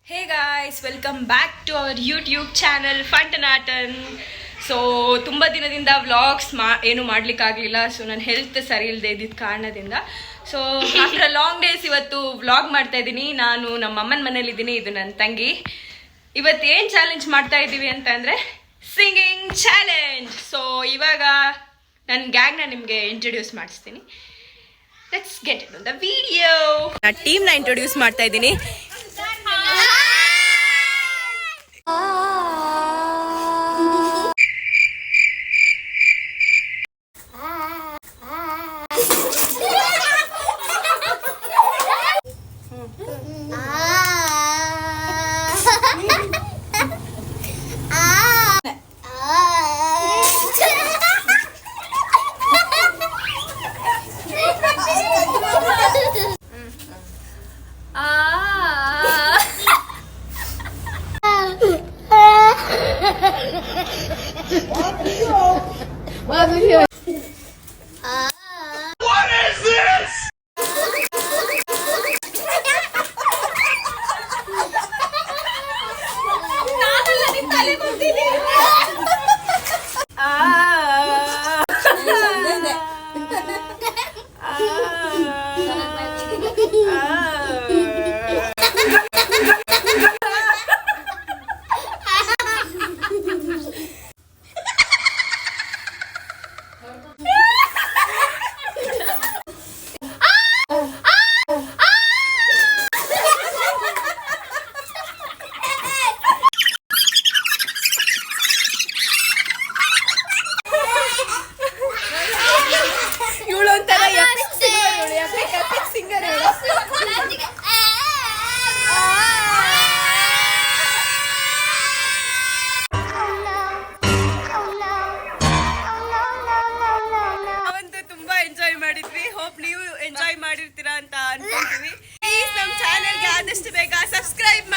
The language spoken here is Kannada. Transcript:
Hey guys, welcome back to our YouTube channel ಫಂಟನಾಟನ್. ಸೊ ತುಂಬ ದಿನದಿಂದ ವ್ಲಾಗ್ಸ್ ಏನು ಮಾಡಲಿಕ್ಕಾಗಲಿಲ್ಲ. ಸೊ ನನ್ನ ಹೆಲ್ತ್ ಸರಿ ಇಲ್ಲದೆ ಇದ್ದಿದ್ದ ಕಾರಣದಿಂದ ಸೊ ಆಫ್ಟರ್ ಲಾಂಗ್ ಡೇಸ್ ಇವತ್ತು ವ್ಲಾಗ್ ಮಾಡ್ತಾ ಇದ್ದೀನಿ. ನಾನು ನಮ್ಮ ಅಮ್ಮನ ಮನೇಲಿದ್ದೀನಿ, ಇದು ನನ್ನ ತಂಗಿ. ಇವತ್ತು ಏನು ಚಾಲೆಂಜ್ ಮಾಡ್ತಾ ಇದ್ದೀವಿ ಅಂತಂದರೆ ಸಿಂಗಿಂಗ್ ಚಾಲೆಂಜ್. ಸೊ ಇವಾಗ ನನ್ನ ಗ್ಯಾಂಗ್ನ ನಿಮಗೆ ಇಂಟ್ರೊಡ್ಯೂಸ್ ಮಾಡಿಸ್ತೀನಿ. Let's get it the video. ನಾನು ಟೀಮ್ನ ಇಂಟ್ರೊಡ್ಯೂಸ್ ಮಾಡ್ತಾ ಇದ್ದೀನಿ. What is this? ಎಂಜಾಯ್ ಮಾಡಿರ್ತೀರಾ ಅಂತ ಅನ್ಕೊಂತೀವಿ. ಪ್ಲೀಸ್ ನಮ್ಮ ಚಾನೆಲ್ಗೆ ಆದಷ್ಟು ಬೇಗ ಸಬ್ಸ್ಕ್ರೈಬ್ ಮಾಡಿ.